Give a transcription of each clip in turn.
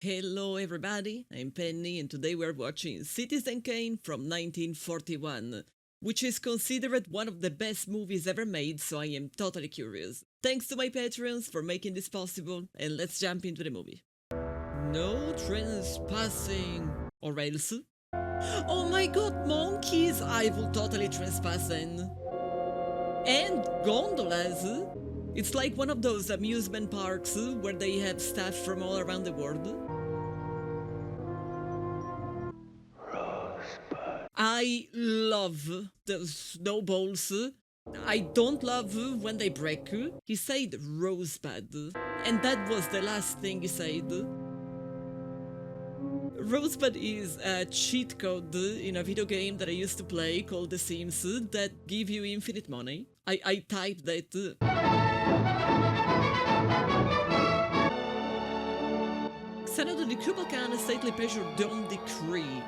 Hello everybody, I'm Penny and today we're watching Citizen Kane from 1941, which is considered one of the best movies ever made, so I am totally curious. Thanks to my patrons for making this possible, and let's jump into the movie. No trespassing, or else. Oh my god, monkeys! I will totally trespass then. And gondolas! It's like one of those amusement parks where they have staff from all around the world. Rosebud. I love the snowballs. I don't love when they break. He said Rosebud, and that was the last thing he said. Rosebud is a cheat code in a video game that I used to play called The Sims that give you infinite money. I typed that. Xanadu the Kubla Khan stately pleasure dome decree.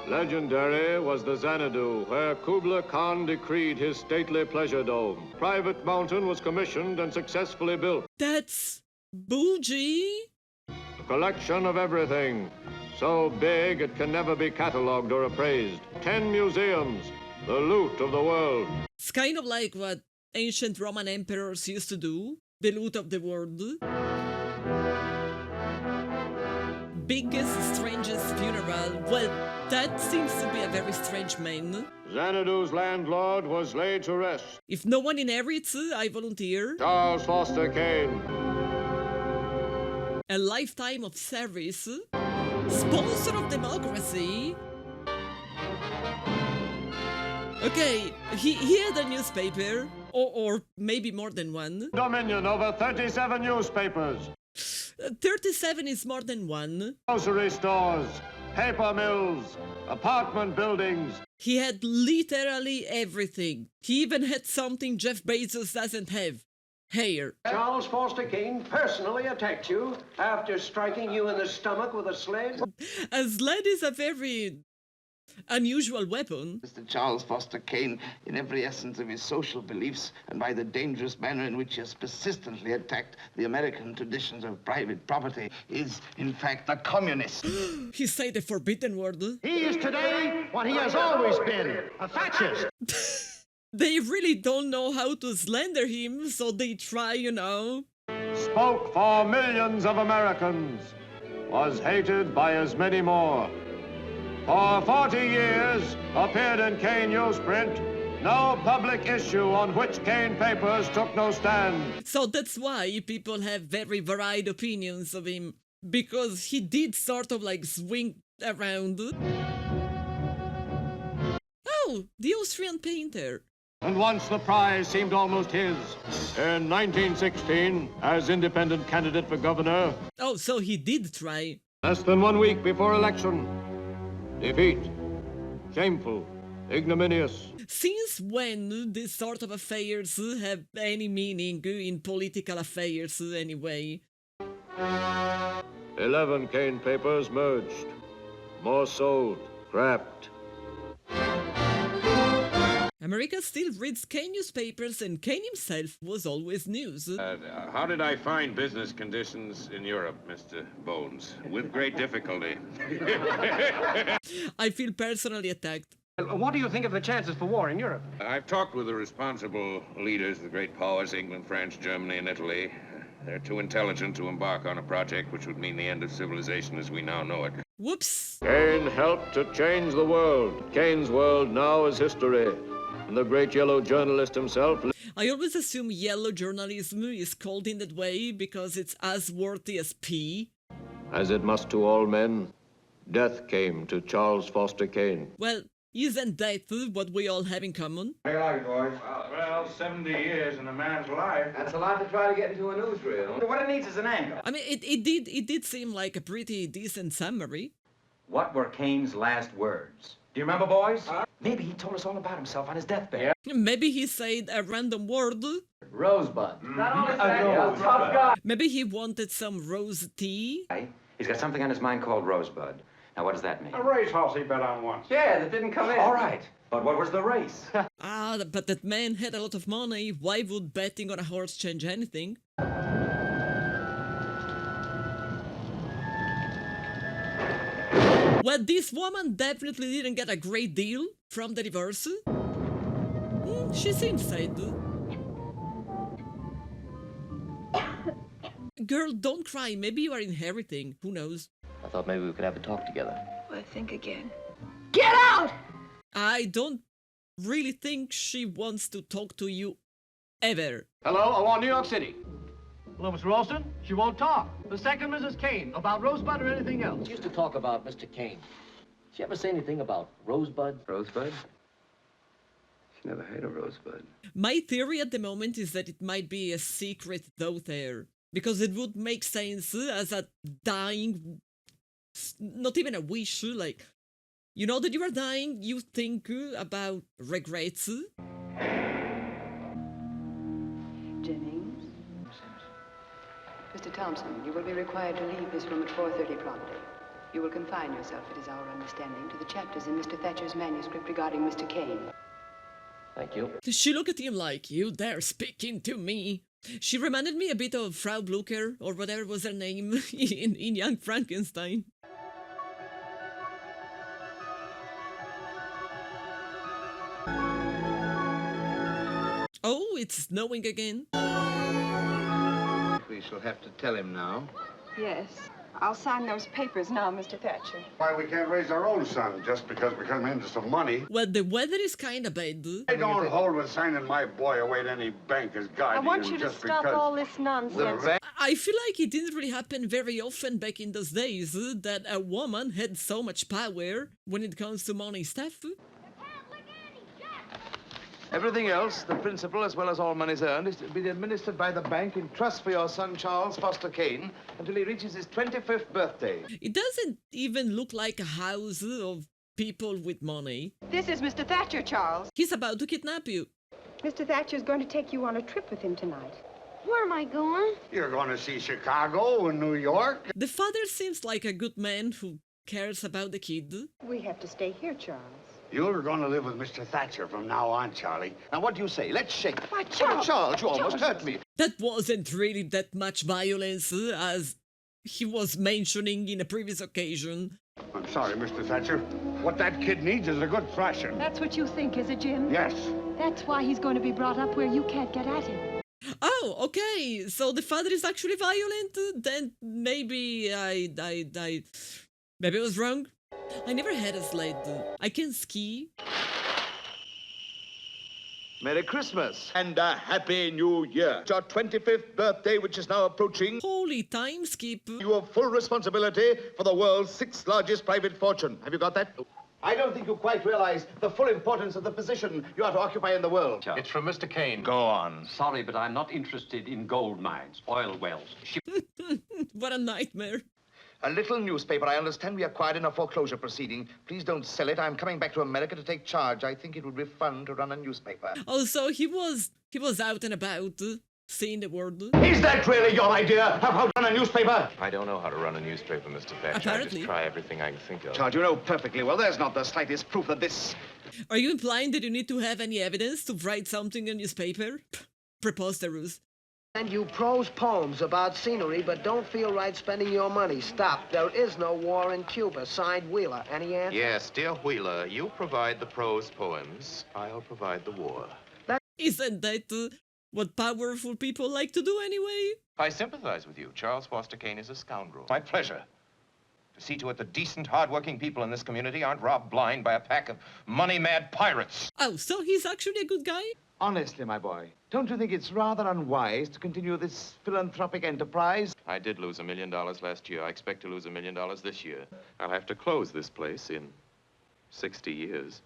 Legendary was the Xanadu, where Kubla Khan decreed his stately pleasure dome. Private mountain was commissioned and successfully built. That's bougie. A collection of everything, so big it can never be catalogued or appraised. 10 museums, the loot of the world. It's kind of like what ancient Roman emperors used to do, the loot of the world. Biggest, strangest funeral. Well, that seems to be a very strange man. Xanadu's landlord was laid to rest. If no one inherits, I volunteer. Charles Foster Kane. A lifetime of service. Sponsor of democracy. Okay, he had a newspaper, or maybe more than one. Dominion over 37 newspapers. 37 is more than one. Grocery stores, paper mills, apartment buildings. He had literally everything. He even had something Jeff Bezos doesn't have. Hair. Charles Foster Kane personally attacked you after striking you in the stomach with a sled? A sled is a very unusual weapon. Mr. Charles Foster Kane, in every essence of his social beliefs and by the dangerous manner in which he has persistently attacked the American traditions of private property, is, in fact, a communist. He said the forbidden word. He is today what he has always been, a fascist. They really don't know how to slander him, so they try, Spoke for millions of Americans. Was hated by as many more. For 40 years, appeared in Kane newsprint, no public issue on which Kane papers took no stand. So that's why people have very varied opinions of him, because he did sort of like swing around. Oh, the Austrian painter. And once the prize seemed almost his. In 1916, as independent candidate for governor. Oh, so he did try. Less than 1 week before election. Defeat. Shameful. Ignominious. Since when these sort of affairs have any meaning in political affairs anyway? 11 Kane papers merged. More sold. Scrapped. America still reads Kane newspapers, and Kane himself was always news. How did I find business conditions in Europe, Mr. Bones? With great difficulty. I feel personally attacked. What do you think of the chances for war in Europe? I've talked with the responsible leaders of the great powers, England, France, Germany, and Italy. They're too intelligent to embark on a project which would mean the end of civilization as we now know it. Whoops! Kane helped to change the world. Kane's world now is history. And the great yellow journalist himself. I always assume yellow journalism is called in that way because it's as worthy as pee. As it must to all men, death came to Charles Foster Kane. Well, isn't that what we all have in common? How you like, boys? Well, 70 years in a man's life. That's a lot to try to get into a newsreel. What it needs is an angle. I mean, it did seem like a pretty decent summary. What were Kane's last words? Do you remember, boys? Maybe he told us all about himself on his deathbed. Maybe he said a random word. Rosebud. Tough guy. Maybe he wanted some rose tea. He's got something on his mind called Rosebud. Now, what does that mean? A racehorse he bet on once. Yeah, that didn't come in. All right. But what was the race? But that man had a lot of money. Why would betting on a horse change anything? Well, this woman definitely didn't get a great deal from the divorce. She seems sad. Girl, don't cry. Maybe you are inheriting. Who knows? I thought maybe we could have a talk together. Well, think again. Get out! I don't really think she wants to talk to you ever. Hello, I want New York City. Hello, Mr. Ralston. She won't talk. The second Mrs. Kane, about Rosebud or anything else. We used to talk about Mr. Kane. Did she ever say anything about Rosebud? Rosebud? She never heard of Rosebud. My theory at the moment is that it might be a secret thought there. Because it would make sense as a dying, not even a wish, like, you know that you are dying, you think about regrets. Jennings? Mr. Thompson, you will be required to leave this room at 4:30 promptly. You will confine yourself, it is our understanding, to the chapters in Mr. Thatcher's manuscript regarding Mr. Kane. Thank you. She looked at him like, you dare speaking to me? She reminded me a bit of Frau Blucher, or whatever was her name, in Young Frankenstein. Oh, it's snowing again. We shall have to tell him now. Yes. I'll sign those papers now, Mr. Thatcher. Why we can't raise our own son just because we come into some money. Well, the weather is kind of bad. I don't hold with signing my boy away to any banker's guardian. I want you to stop all this nonsense. I feel like it didn't really happen very often back in those days that a woman had so much power when it comes to money stuff. Everything else, the principal as well as all monies earned, is to be administered by the bank in trust for your son, Charles Foster Kane, until he reaches his 25th birthday. It doesn't even look like a house of people with money. This is Mr. Thatcher, Charles. He's about to kidnap you. Mr. Thatcher's going to take you on a trip with him tonight. Where am I going? You're going to see Chicago and New York. The father seems like a good man who cares about the kid. We have to stay here, Charles. You're going to live with Mr. Thatcher from now on, Charlie. Now, what do you say? Let's shake. Why, Charles! Charles, you almost hurt me. That wasn't really that much violence as he was mentioning in a previous occasion. I'm sorry, Mr. Thatcher. What that kid needs is a good thrashing. That's what you think, is it, Jim? Yes. That's why he's going to be brought up where you can't get at him. Oh, okay. So the father is actually violent? Then maybe maybe I was wrong. I never had a sled. I can ski. Merry Christmas and a Happy New Year. It's your 25th birthday, which is now approaching. Holy time skip. You have full responsibility for the world's 6th largest private fortune. Have you got that? I don't think you quite realize the full importance of the position you are to occupy in the world. It's from Mr. Kane. Go on. Sorry, but I'm not interested in gold mines, oil wells. What a nightmare. A little newspaper I understand we acquired in a foreclosure proceeding. Please don't sell it. I'm coming back to America to take charge. I think it would be fun to run a newspaper. Oh, so he was out and about, seeing the world. Is that really your idea of how to run a newspaper? I don't know how to run a newspaper, Mr. Thatcher. I Apparently. just try everything I can think of. Charles, you know perfectly well there's not the slightest proof that this... Are you implying that you need to have any evidence to write something in a newspaper? Preposterous. And you prose poems about scenery, but don't feel right spending your money. Stop. There is no war in Cuba. Signed, Wheeler. Any answer? Yes, dear Wheeler, you provide the prose poems. I'll provide the war. Isn't that what powerful people like to do anyway? I sympathize with you. Charles Foster Kane is a scoundrel. My pleasure. To see to it the decent, hard-working people in this community aren't robbed blind by a pack of money-mad pirates. Oh, so he's actually a good guy? Honestly, my boy, don't you think it's rather unwise to continue this philanthropic enterprise? I did lose $1 million last year. I expect to lose $1 million this year. I'll have to close this place in 60 years.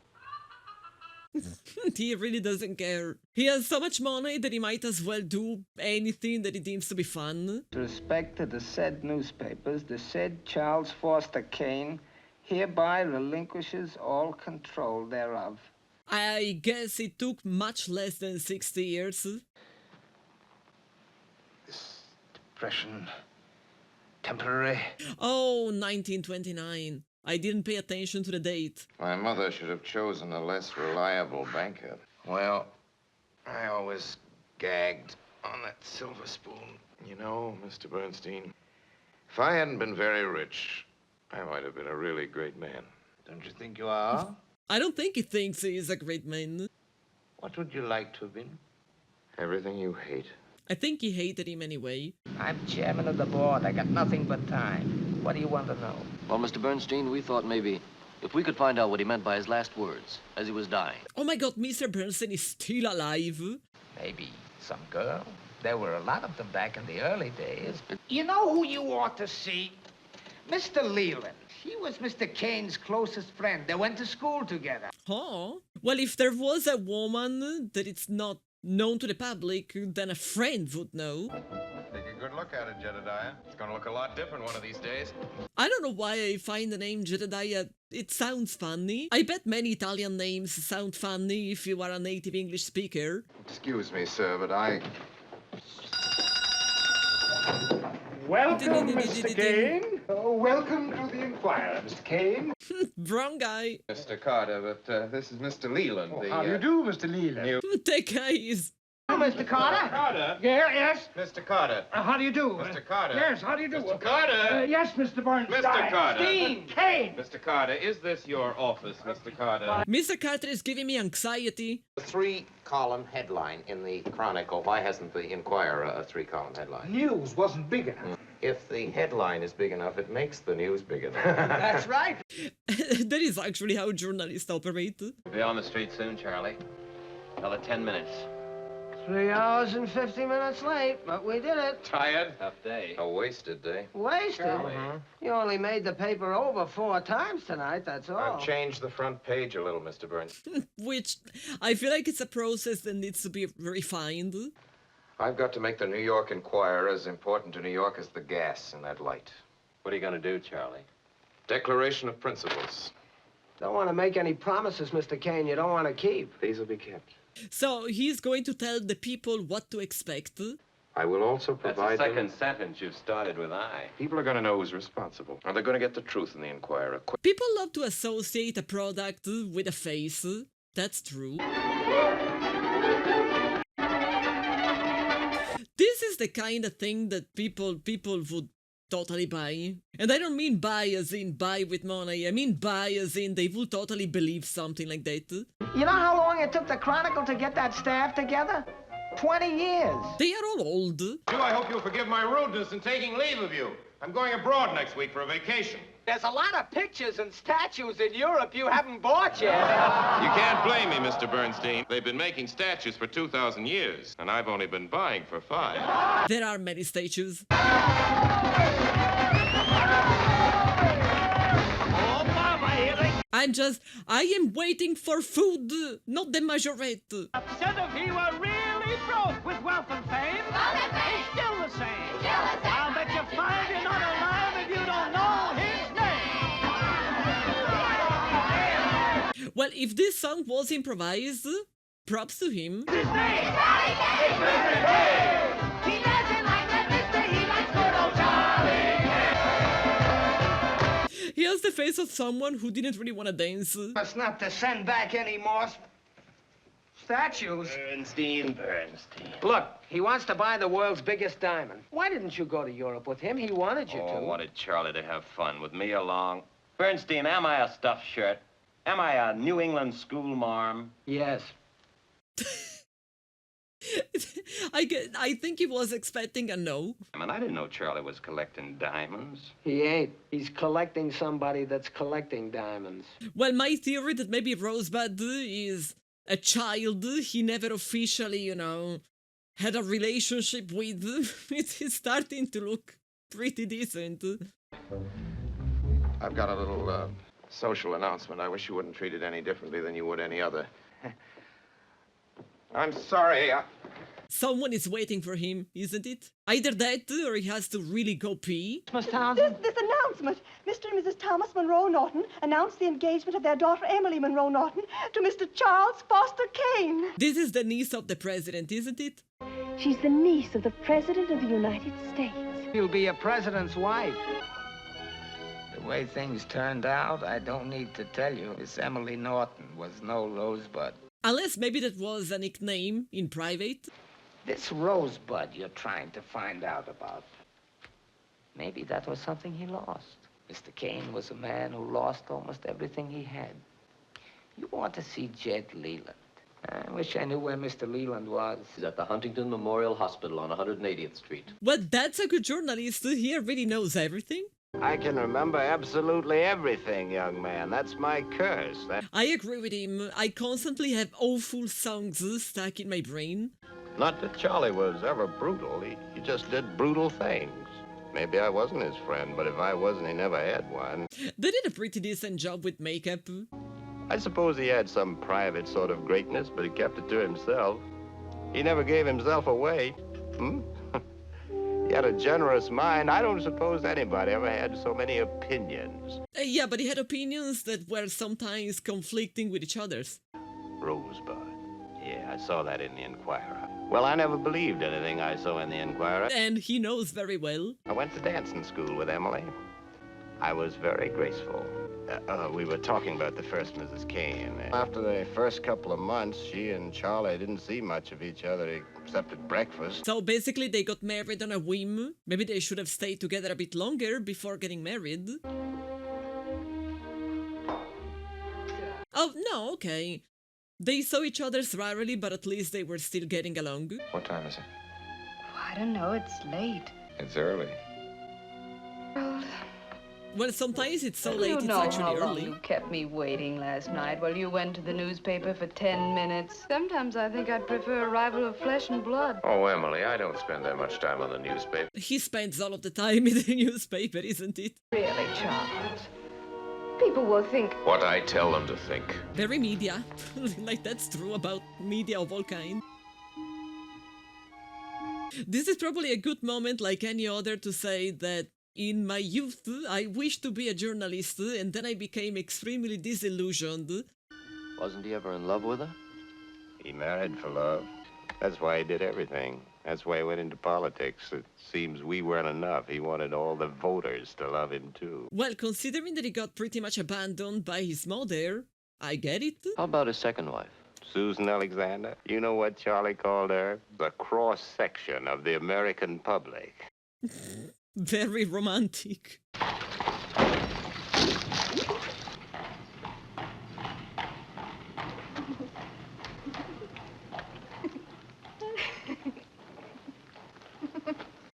He really doesn't care. He has so much money that he might as well do anything that he deems to be fun. With respect to the said newspapers, the said Charles Foster Kane hereby relinquishes all control thereof. I guess it took much less than 60 years. This depression, temporary. Oh, 1929. I didn't pay attention to the date. My mother should have chosen a less reliable banker. Well, I always gagged on that silver spoon. You know, Mr. Bernstein, if I hadn't been very rich, I might have been a really great man. Don't you think you are? I don't think he thinks he is a great man. What would you like to have been? Everything you hate. I think he hated him anyway. I'm chairman of the board. I got nothing but time. What do you want to know? Well, Mr. Bernstein, we thought maybe if we could find out what he meant by his last words as he was dying. Oh my god, Mr. Bernstein is still alive. Maybe some girl. There were a lot of them back in the early days. You know who you ought to see? Mr. Leland. He was Mr. Kane's closest friend. They went to school together. Huh? Well, if there was a woman that it's not known to the public, then a friend would know. Take a good look at it, Jedediah. It's gonna look a lot different one of these days. I don't know why I find the name Jedediah. It sounds funny. I bet many Italian names sound funny if you are a native English speaker. Excuse me, sir, but I... Welcome, Mr. Kane. Welcome to the Inquirer, Mr. Kane. Wrong guy. Mr. Carter, but this is Mr. Leland. How do you do, Mr. Leland? That guy is... Oh, Mr. Carter. Carter? Yeah, yes? Mr. Carter. How do you do? Mr. Carter. Yes, how do you do? Mr. Carter. Yes, Mr. Bernstein. Mr. Carter. Kane. Mr. Carter, is this your office, Mr. Carter? Mr. Carter is giving me anxiety. A three-column headline in the Chronicle. Why hasn't the Inquirer a three-column headline? News wasn't big enough. If the headline is big enough, it makes the news big enough. That's right. That is actually how journalists operate. Be on the street soon, Charlie. Another 10 minutes. 3 hours and 50 minutes late, but we did it. Tired? Tough day. A wasted day. Wasted? You only made the paper over 4 times tonight, that's all. I've changed the front page a little, Mr. Burns. Which, I feel like it's a process that needs to be refined. I've got to make the New York Inquirer as important to New York as the gas in that light. What are you gonna do, Charlie? Declaration of Principles. Don't want to make any promises, Mr. Kane, you don't want to keep. These will be kept. So he's going to tell the people what to expect. I will also That's provide the second sentence you've started with I. People are going to know who's responsible. And they're going to get the truth in the Inquirer. People love to associate a product with a face. That's true. This is the kind of thing that people would totally buy. And I don't mean buy as in buy with money. I mean buy as in they will totally believe something like that. You know how long it took the Chronicle to get that staff together? 20 years. They are all old. I hope you'll forgive my rudeness in taking leave of you. I'm going abroad next week for a vacation. There's a lot of pictures and statues in Europe you haven't bought yet. You can't blame me, Mr. Bernstein. They've been making statues for 2,000 years, and I've only been buying for 5. There are many statues. I am waiting for food, not the majorette. Said if he were really broke with wealth and fame, he's still the same. I'll bet you 5 you're not alive if you don't know his name. Well, if this song was improvised, props to him. He has the face of someone who didn't really want to dance. Must not to send back any more statues. Bernstein. Look, he wants to buy the world's biggest diamond. Why didn't you go to Europe with him? He wanted you to. Oh, wanted Charlie to have fun with me along. Bernstein, am I a stuffed shirt? Am I a New England school marm? Yes. I think he was expecting a no. I mean, I didn't know Charlie was collecting diamonds. He ain't. He's collecting somebody that's collecting diamonds. Well, my theory that maybe Rosebud is a child he never officially, had a relationship with, it is starting to look pretty decent. I've got a little social announcement. I wish you wouldn't treat it any differently than you would any other. I'm sorry. Someone is waiting for him, isn't it? Either that or he has to really go pee. Miss Townsend. This announcement. Mr. and Mrs. Thomas Monroe Norton announced the engagement of their daughter Emily Monroe Norton to Mr. Charles Foster Kane. This is the niece of the president, isn't it? She's the niece of the President of the United States. You'll be a president's wife. The way things turned out, I don't need to tell you, Miss Emily Norton was no Rosebud. Unless maybe that was a nickname in private. This Rosebud you're trying to find out about, maybe that was something he lost. Mr. Kane was a man who lost almost everything he had. You want to see Jed Leland. I wish I knew where Mr. Leland was. He's at the Huntington Memorial Hospital on 180th Street. Well, that's a good journalist. He really knows everything. I can remember absolutely everything, young man. That's my curse. I agree with him. I constantly have awful songs stuck in my brain. Not that Charlie was ever brutal. He just did brutal things. Maybe I wasn't his friend, but if I wasn't, he never had one. They did a pretty decent job with makeup. I suppose he had some private sort of greatness, but he kept it to himself. He never gave himself away. He had a generous mind. I don't suppose anybody ever had so many opinions. Yeah, but he had opinions that were sometimes conflicting with each other's. Rosebud. Yeah, I saw that in the Enquirer. Well, I never believed anything I saw in the Enquirer. And he knows very well. I went to dancing school with Emily. I was very graceful. We were talking about the first Mrs. Kane. After the first couple of months, she and Charlie didn't see much of each other except at breakfast. So basically they got married on a whim. Maybe they should have stayed together a bit longer before getting married. Oh, no, okay. They saw each other rarely, but at least they were still getting along. What time is it? Oh, I don't know. It's late. It's early. Well, sometimes it's so late, You it's know actually how long early. you kept me waiting last night while you went to the newspaper for 10 minutes. Sometimes I think I'd prefer a rival of flesh and blood. Oh, Emily, I don't spend that much time on the newspaper. He spends all of the time in the newspaper, isn't it? Really, Charles. People will think... What I tell them to think. Very media. Like, that's true about media of all kinds. This is probably a good moment, like any other, to say that in my youth, I wished to be a journalist, and then I became extremely disillusioned. Wasn't he ever in love with her? He married for love. That's why he did everything. That's why he went into politics. It seems we weren't enough. He wanted all the voters to love him, too. Well, considering that he got pretty much abandoned by his mother, I get it. How about his second wife? Susan Alexander. You know what Charlie called her? The cross-section of the American public. Very romantic.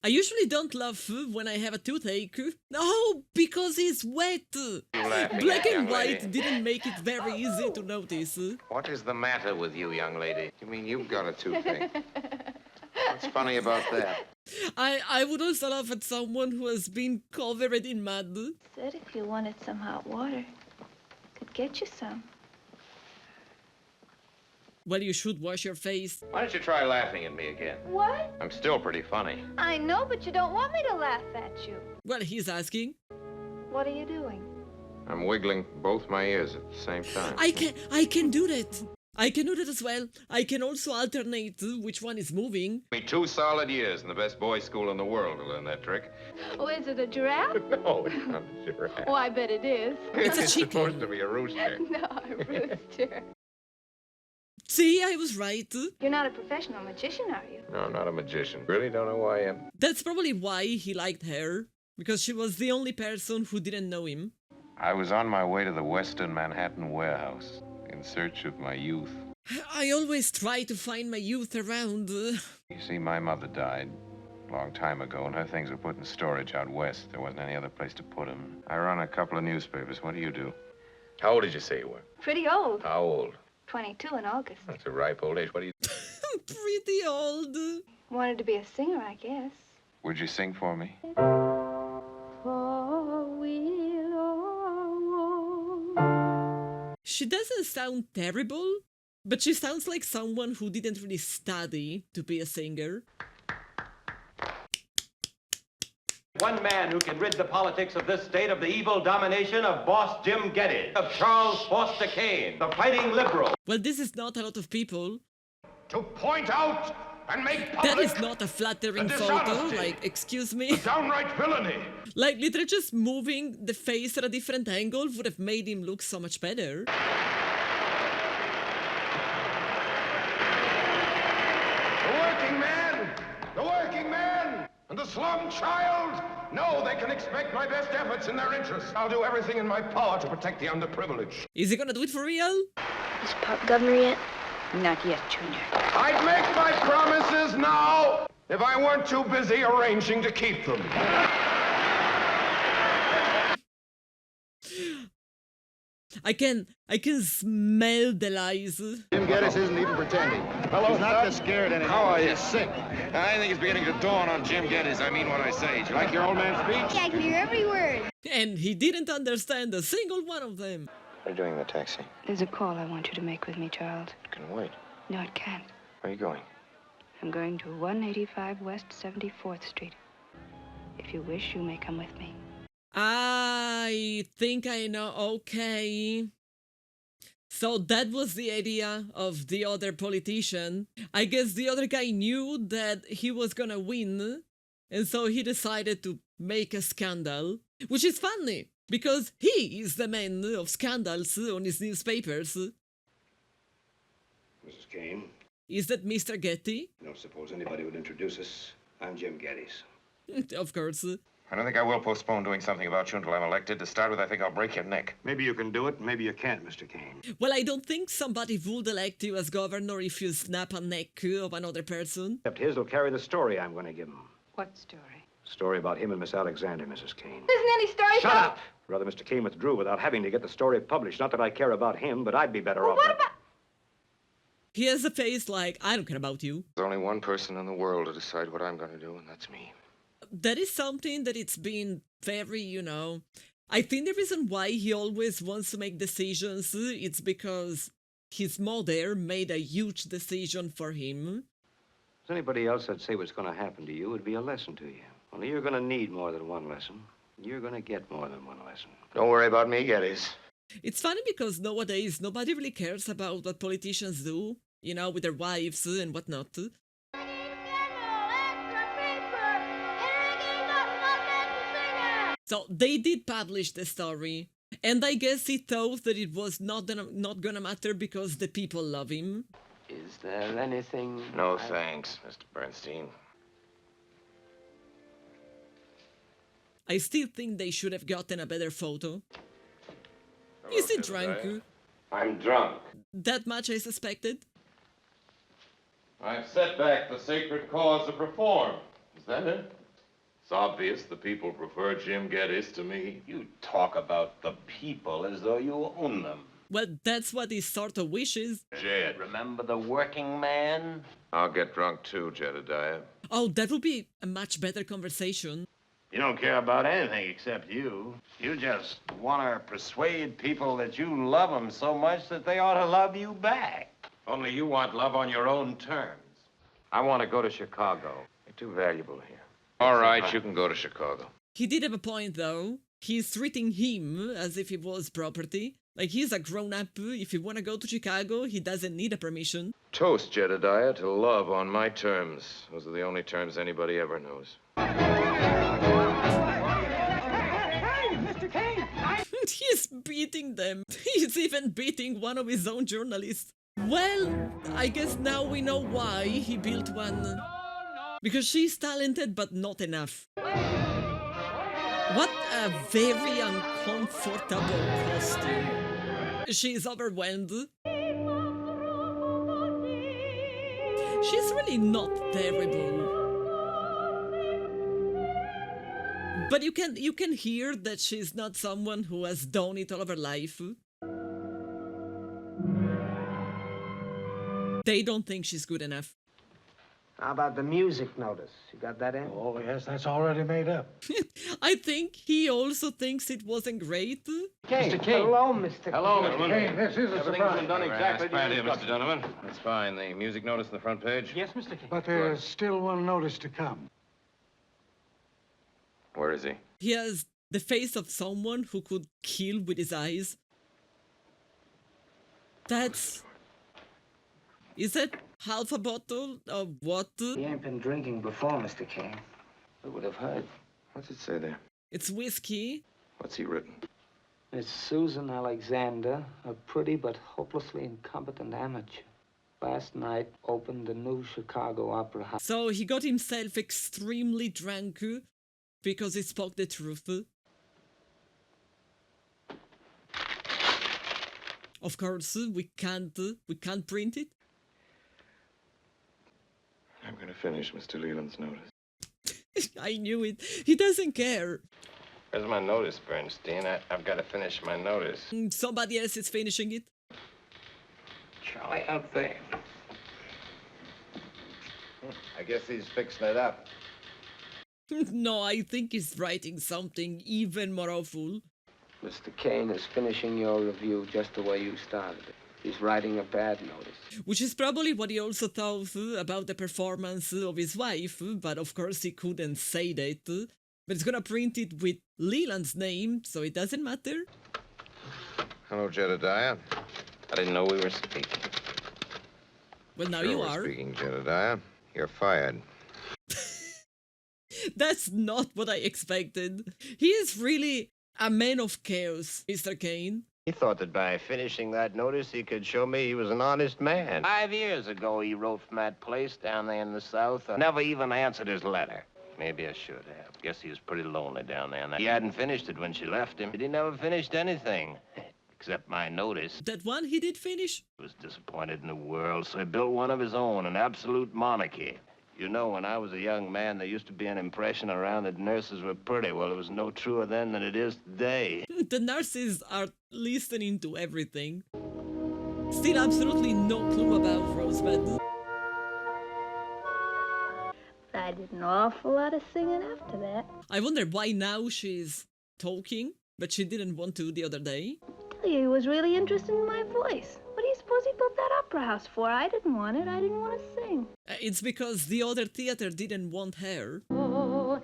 I usually don't laugh when I have a toothache. No, because it's wet. Black and white didn't make it very easy to notice. What is the matter with you, young lady? You mean you've got a toothache? What's funny about that? I would also laugh at someone who has been covered in mud. Said if you wanted some hot water, could get you some. Well, you should wash your face. Why don't you try laughing at me again? What? I'm still pretty funny. I know, but you don't want me to laugh at you. Well, he's asking. What are you doing? I'm wiggling both my ears at the same time. I can do that. I can do that as well. I can also alternate which one is moving. Me 2 solid years in the best boys' school in the world to learn that trick. Oh, is it a giraffe? No, it's not a giraffe. Oh, I bet it is. It's a chicken. Supposed to be a rooster. No, a rooster. See, I was right. You're not a professional magician, are you? No, I'm not a magician. Really don't know who I am. That's probably why he liked her. Because she was the only person who didn't know him. I was on my way to the Western Manhattan warehouse in search of my youth. I always try to find my youth around. You see, my mother died a long time ago, and her things were put in storage out west. There wasn't any other place to put them. I run a couple of newspapers. What do you do? How old did you say you were? Pretty old. How old? 22 in August. That's a ripe old age. What do you... Pretty old. Wanted to be a singer, I guess. Would you sing for me? She doesn't sound terrible, but she sounds like someone who didn't really study to be a singer. One man who can rid the politics of this state of the evil domination of boss Jim Geddes, of Charles Foster Kane, the fighting liberal. Well, this is not a lot of people. To point out and make public that is not a flattering photo, like, excuse me. Downright villainy. Like, literally just moving the face at a different angle would have made him look so much better. The working man and the slum child No, they can expect my best efforts in their interests. I'll do everything in my power to protect the underprivileged. Is he gonna do it for real? Is Pop governor yet? Not yet, Junior. I'd make my promises now if I weren't too busy arranging to keep them. I can smell the lies. Jim Geddes isn't even pretending. Hello, he's not just scared anymore. How are you? He's sick. I think it's beginning to dawn on Jim Geddes. I mean what I say. You like your old man's speech? Yeah, I can hear every word. And he didn't understand a single one of them. What are you doing in the taxi? There's a call I want you to make with me, Charles. It can wait. No, it can't. Where are you going? I'm going to 185 West 74th Street. If you wish, you may come with me. I think I know. Okay. So that was the idea of the other politician. I guess the other guy knew that he was gonna win, and so he decided to make a scandal, which is funny, because he is the man of scandals on his newspapers. Mrs. Kane, Is that Mr. Getty? I don't suppose anybody would introduce us. I'm Jim Geddes. Of course. I don't think I will postpone doing something about you until I'm elected. To start with, I think I'll break your neck. Maybe you can do it, maybe you can't, Mr. Kane. Well, I don't think somebody would elect you as governor if you snap a neck of another person. Except his will carry the story I'm going to give him. What story? Story about him and Miss Alexander, Mrs. Kane. Isn't any story? Shut up! Rather, Mr. Kane withdrew without having to get the story published. Not that I care about him, but I'd be better off. What about... He has a face like, I don't care about you. There's only one person in the world to decide what I'm going to do, and that's me. That is something that it's been very, I think the reason why he always wants to make decisions, it's because his mother made a huge decision for him. If anybody else that'd say what's going to happen to you, it'd be a lesson to you. Only you're going to need more than one lesson. You're going to get more than one lesson. Don't worry about me, Geddes. It's funny because nowadays nobody really cares about what politicians do, with their wives and whatnot. So they did publish the story, and I guess he thought that it was not gonna matter because the people love him. Is there anything... No thanks, Mr. Bernstein. I still think they should have gotten a better photo. Is he drunk? I'm drunk. That much I suspected. I've set back the sacred cause of reform. Is that it? It's obvious the people prefer Jim Geddes to me. You talk about the people as though you own them. Well, that's what he sort of wishes. Jed. Remember the working man? I'll get drunk too, Jedediah. Oh, that would be a much better conversation. You don't care about anything except you. You just want to persuade people that you love them so much that they ought to love you back. Only you want love on your own terms. I want to go to Chicago. You're too valuable here. All right, you can go to Chicago. He did have a point, though. He's treating him as if he was property. Like, he's a grown-up. If he want to go to Chicago, he doesn't need a permission. Toast, Jedediah, to love on my terms. Those are the only terms anybody ever knows. Hey, Mr. Kane! He's beating them. He's even beating one of his own journalists. Well, I guess now we know why he built one. Because she's talented, but not enough. What a very uncomfortable costume. She's overwhelmed. She's really not terrible. But you can hear that she's not someone who has done it all of her life. They don't think she's good enough. How about the music notice? You got that in? Oh, yes, that's already made up. I think he also thinks it wasn't great. Kane. Mr. Kane. Hello, Mr. Hello, Kane. Mr. Kane, this is a Everything's surprise. been done exactly to Right your here, Mr. Donovan. That's fine. The music notice on the front page? Yes, Mr. Kane. But there's still one notice to come. Where is he? He has the face of someone who could kill with his eyes. That's... Is that half a bottle of what? He ain't been drinking before, Mr. Kane. Who would have heard? What's it say there? It's whiskey. What's he written? Miss Susan Alexander, a pretty but hopelessly incompetent amateur. Last night opened the new Chicago Opera House. So he got himself extremely drunk because he spoke the truth. Of course, we can't print it. I'm gonna finish Mr. Leland's notice. I knew it. He doesn't care. Where's my notice, Bernstein? I've got to finish my notice. Somebody else is finishing it. Charlie out there. I guess he's fixing it up. No, I think he's writing something even more awful. Mr. Kane is finishing your review just the way you started it. He's writing a bad notice. Which is probably what he also thought about the performance of his wife, but of course he couldn't say that. But it's gonna print it with Leland's name, so it doesn't matter. Hello, Jedediah. I didn't know we were speaking. Well, now Sure you we're are. speaking, Jedediah. You're fired. That's not what I expected. He is really a man of chaos, Mr. Kane. He thought that by finishing that notice, he could show me he was an honest man. 5 years ago, he wrote from that place down there in the south. Never even answered his letter. Maybe I should have. Guess he was pretty lonely down there. He hadn't finished it when she left him. He never finished anything, except my notice. That one he did finish? He was disappointed in the world, so he built one of his own, an absolute monarchy. You know, when I was a young man, there used to be an impression around that nurses were pretty. Well, it was no truer then than it is today. The nurses are listening to everything. Still absolutely no clue about Rosebud. I did an awful lot of singing after that. I wonder why now she's talking, but she didn't want to the other day. He was really interested in my voice. What do you suppose he built that opera house for? I didn't want it. I didn't want to sing. It's because the other theater didn't want her. Oh,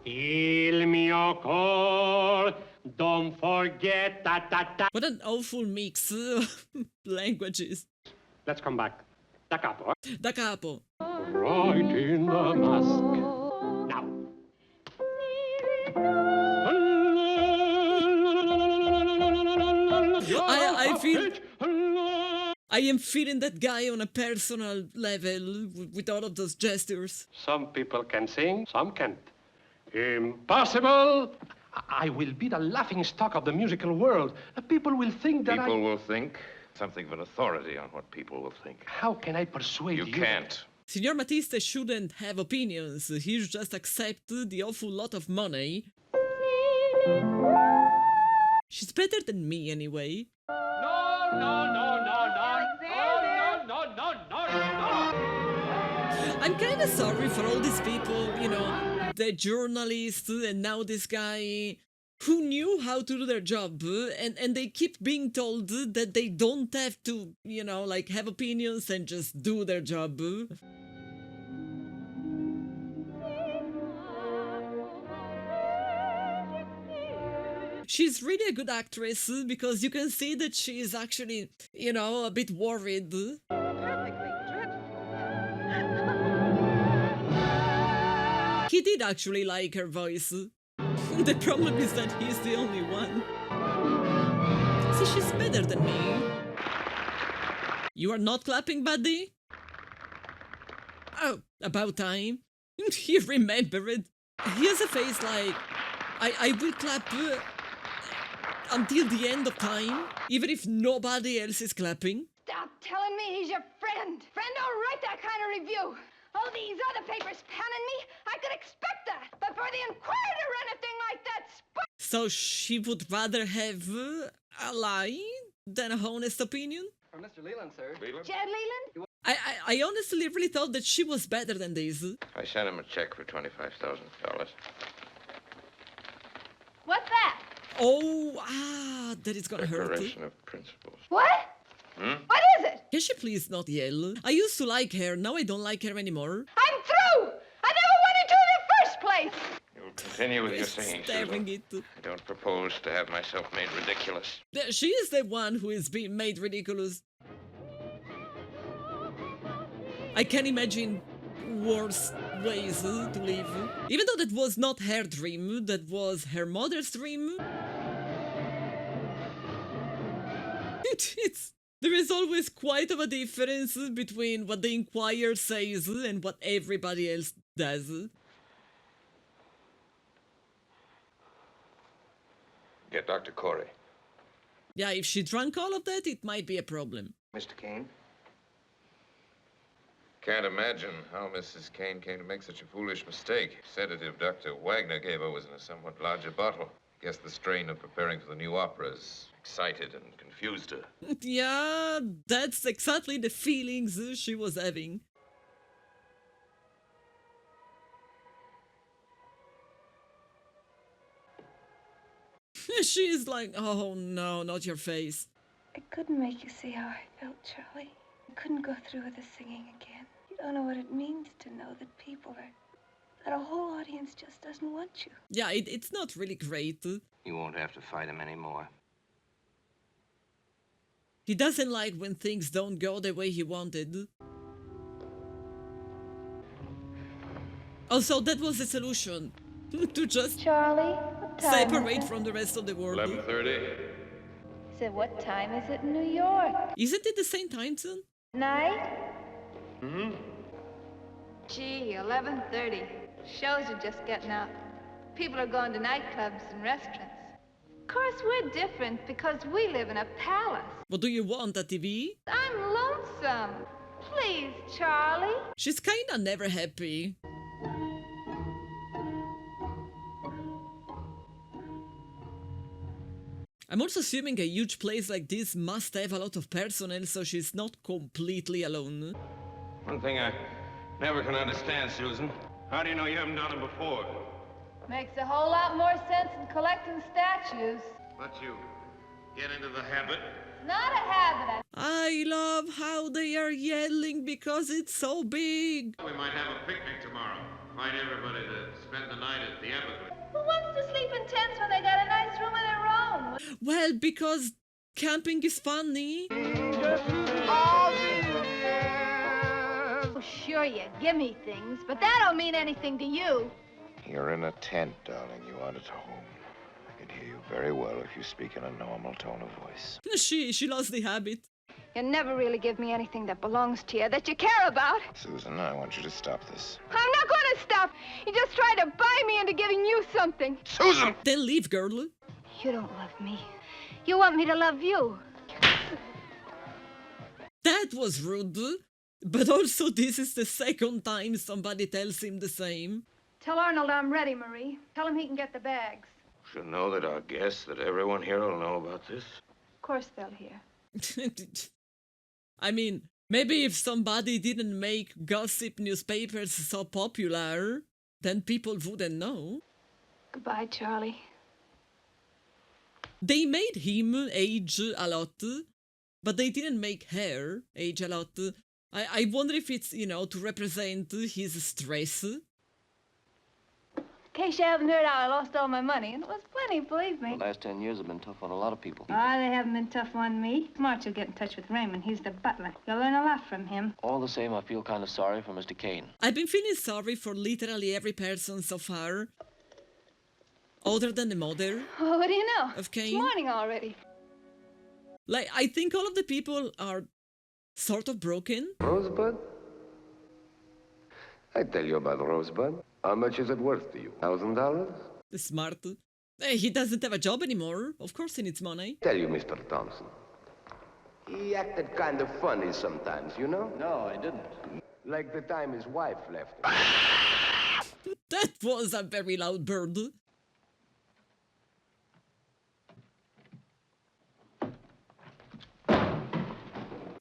il mio cor, don't forget that. What an awful mix of languages. Let's come back. Da capo. Da capo. Right in the mask. Now. I am feeling that guy on a personal level with all of those gestures. Some people can sing, some can't. Impossible! I will be the laughing stock of the musical world. People will think that People will think. Something of an authority on what people will think. How can I persuade you? You can't. Signor Matista shouldn't have opinions. He should just accept the awful lot of money. She's better than me anyway. No. I'm kind of sorry for all these people, you know, the journalists and now this guy who knew how to do their job and they keep being told that they don't have to, you know, like have opinions and just do their job. She's really a good actress because you can see that she is actually, you know, a bit worried. He did actually like her voice. The problem is that he's the only one. See, she's better than me. You are not clapping, buddy? Oh, about time. He remembered. He has a face like, I will clap until the end of time, even if nobody else is clapping. Stop telling me he's your friend. Friend don't write that kind of review. All these other papers pounding me, I could expect that. But for the Inquirer or anything like that, So she would rather have a lie than a honest opinion? From Mr. Leland, sir. Jed Leland? I honestly really thought that she was better than this. I sent him a check for $25,000. What's that? Oh, that is gonna hurt. Declaration of principles. What? Hmm? What is it? Can she please not yell? I used to like her, now I don't like her anymore. I'm through! I never wanted to in the first place! You will continue with your singing, Staring Susan. I don't propose to have myself made ridiculous. She is the one who is being made ridiculous. I can imagine worse ways to live. Even though that was not her dream, that was her mother's dream. There is always quite of a difference between what the Inquirer says and what everybody else does. Get Dr. Corey. Yeah, if she drank all of that, it might be a problem. Mr. Kane? Can't imagine how Mrs. Kane came to make such a foolish mistake. Sedative Dr. Wagner gave her was in a somewhat larger bottle. Guess the strain of preparing for the new opera has excited and confused her. Yeah, that's exactly the feelings she was having. She's like, oh no, not your face. I couldn't make you see how I felt, Charlie. I couldn't go through with the singing again. You don't know what it means to know that that a whole audience just doesn't want you. Yeah, it's not really great. You won't have to fight him anymore. He doesn't like when things don't go the way he wanted. Also, that was the solution. To just Charlie, what time separate from the rest of the world. 11:30. Said, what time is it in New York? Isn't it the same time zone? Night? Mm-hmm. Gee, 11:30. Shows are just getting up. People are going to nightclubs and restaurants. Of course, we're different because we live in a palace. What do you want, a TV? I'm lonesome. Please, Charlie. She's kinda never happy. I'm also assuming a huge place like this must have a lot of personnel, so she's not completely alone. One thing I never can understand, Susan. How do you know you haven't done it before? Makes a whole lot more sense than collecting statues. But you get into the habit. Not a habit. I love how they are yelling because it's so big. We might have a picnic tomorrow. Invite everybody to spend the night at the Everglades. Who wants to sleep in tents when they got a nice room of their own? Well, because camping is funny. Oh, sure, you give me things, but that don't mean anything to you. You're in a tent, darling. You aren't at home. I can hear you very well if you speak in a normal tone of voice. She lost the habit. You never really give me anything that belongs to you, that you care about. Susan, I want you to stop this. I'm not going to stop. You just tried to buy me into giving you something. Susan! Then leave, girl. You don't love me. You want me to love you. That was rude. But also, this is the second time somebody tells him the same. Tell Arnold I'm ready, Marie. Tell him he can get the bags. Should know that our guests, that everyone here will know about this. Of course they'll hear. I mean, maybe if somebody didn't make gossip newspapers so popular, then people wouldn't know. Goodbye, Charlie. They made him age a lot, but they didn't make her age a lot. I wonder if it's, to represent his stress. In case you haven't heard how I lost all my money, and it was plenty, believe me. The last 10 years have been tough on a lot of people. Ah, they haven't been tough on me. March will get in touch with Raymond. He's the butler. You'll learn a lot from him. All the same, I feel kind of sorry for Mr. Kane. I've been feeling sorry for literally every person so far. Other than the mother. Oh, what do you know? Of Kane. It's morning already. Like, I think all of the people are sort of broken. Rosebud? I tell you about Rosebud. How much is it worth to you? $1,000? The smart. He doesn't have a job anymore. Of course he needs money. Tell you, Mr. Thompson. He acted kind of funny sometimes, you know? No, I didn't. Like the time his wife left him. That was a very loud bird.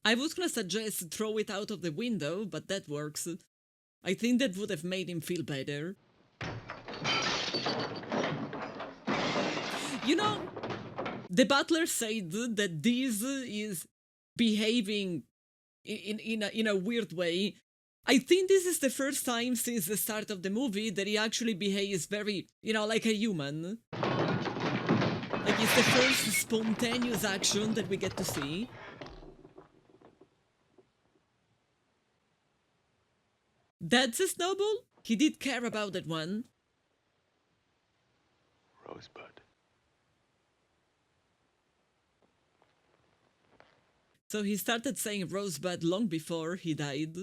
I was gonna suggest throw it out of the window, but that works. I think that would have made him feel better. The butler said that this is behaving in a weird way. I think this is the first time since the start of the movie that he actually behaves very, like a human. Like it's the first spontaneous action that we get to see. That's a snowball? He did care about that one. Rosebud. So he started saying Rosebud long before he died.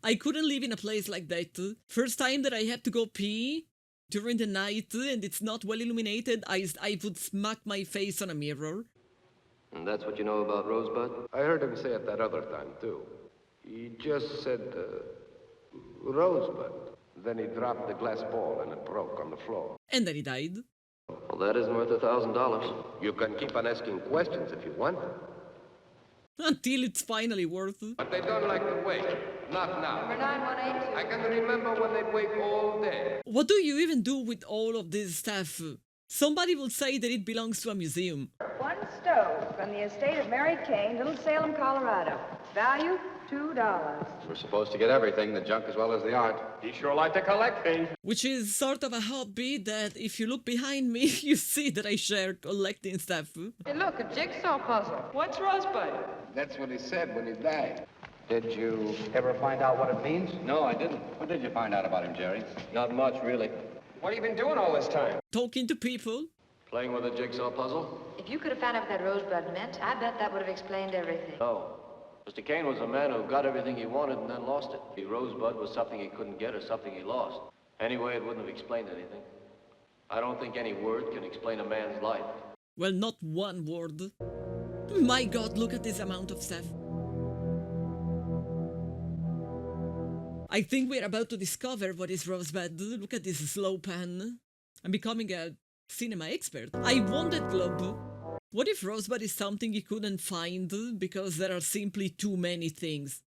I couldn't live in a place like that. First time that I have to go pee during the night and it's not well illuminated, I would smack my face on a mirror. And that's what you know about Rosebud? I heard him say it that other time, too. He just said, Rosebud. Then he dropped the glass ball and it broke on the floor. And then he died. Well, that isn't worth $1,000. You can keep on asking questions if you want. Until it's finally worth it. But they don't like to wait. Not now. Number 9182. I can remember when they'd wait all day. What do you even do with all of this stuff? Somebody will say that it belongs to a museum. One stove from the estate of Mary Kane, Little Salem, Colorado. Value, $2. We're supposed to get everything, the junk as well as the art. He sure like to collect things. Which is sort of a hobby that if you look behind me, you see that I share collecting stuff. Hey, look, a jigsaw puzzle. What's Rosebud? That's what he said when he died. Did you ever find out what it means? No, I didn't. What did you find out about him, Jerry? Not much, really. What have you been doing all this time? Talking to people. Playing with a jigsaw puzzle? If you could have found out what that Rosebud meant, I bet that would have explained everything. No. Mr. Kane was a man who got everything he wanted and then lost it. The Rosebud was something he couldn't get or something he lost. Anyway, it wouldn't have explained anything. I don't think any word can explain a man's life. Well, not one word. My God, look at this amount of stuff. I think we're about to discover what is Rosebud. Look at this slow pan. I'm becoming a cinema expert. I won that globe. What if Rosebud is something you couldn't find because there are simply too many things?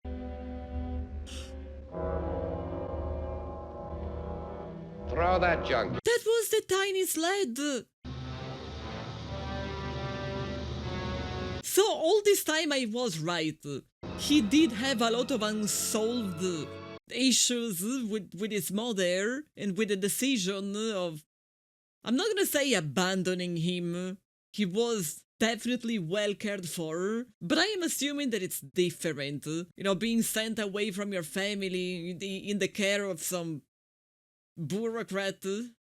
Throw that junk. That was the tiny sled. So all this time I was right. He did have a lot of unsolved issues with his mother and with the decision of, I'm not gonna say abandoning him. He was definitely well cared for, but I am assuming that it's different. You know, being sent away from your family in the care of some bureaucrat.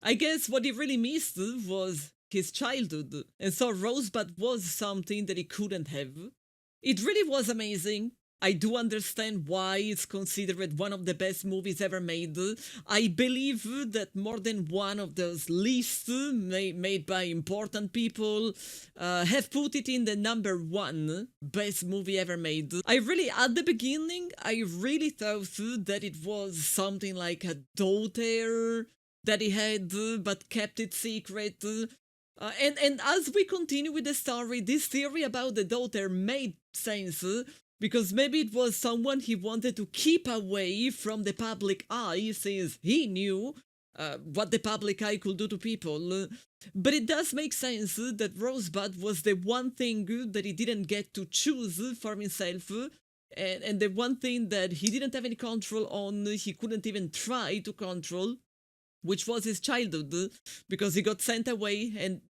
I guess what he really missed was his childhood, and so Rosebud was something that he couldn't have. It really was amazing. I do understand why it's considered one of the best movies ever made. I believe that more than one of those lists made by important people have put it in the number one best movie ever made. At the beginning, I really thought that it was something like a daughter that he had but kept it secret. And as we continue with the story, this theory about the daughter made sense. Because maybe it was someone he wanted to keep away from the public eye, since he knew what the public eye could do to people. But it does make sense that Rosebud was the one thing that he didn't get to choose for himself, and the one thing that he didn't have any control on, he couldn't even try to control, which was his childhood, because he got sent away and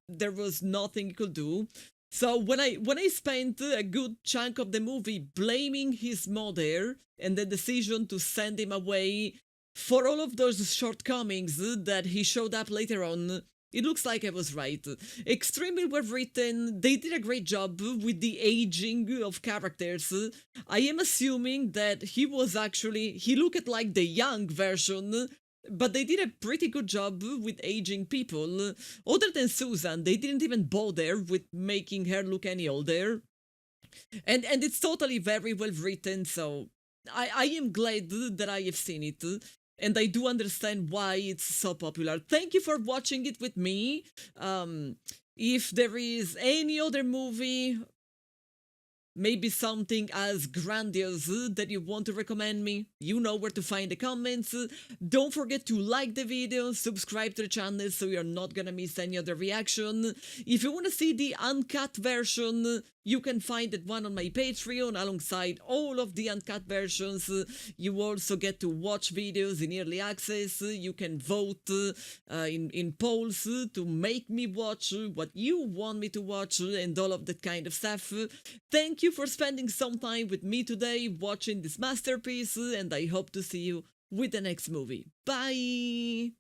there was nothing he could do. So when I spent a good chunk of the movie blaming his mother and the decision to send him away for all of those shortcomings that he showed up later on, it looks like I was right. Extremely well written, they did a great job with the aging of characters. I am assuming that he looked like the young version, but they did a pretty good job with aging people. Other than Susan, they didn't even bother with making her look any older. And it's totally very well written, so I am glad that I have seen it. And I do understand why it's so popular. Thank you for watching it with me. If there is any other movie, maybe something as grandiose that you want to recommend me, you know where to find the comments. Don't forget to like the video, subscribe to the channel so you're not gonna miss any other reaction. If you want to see the uncut version, you can find that one on my Patreon alongside all of the uncut versions. You also get to watch videos in early access. You can vote in polls to make me watch what you want me to watch and all of that kind of stuff. Thank you for spending some time with me today watching this masterpiece, and I hope to see you with the next movie. Bye!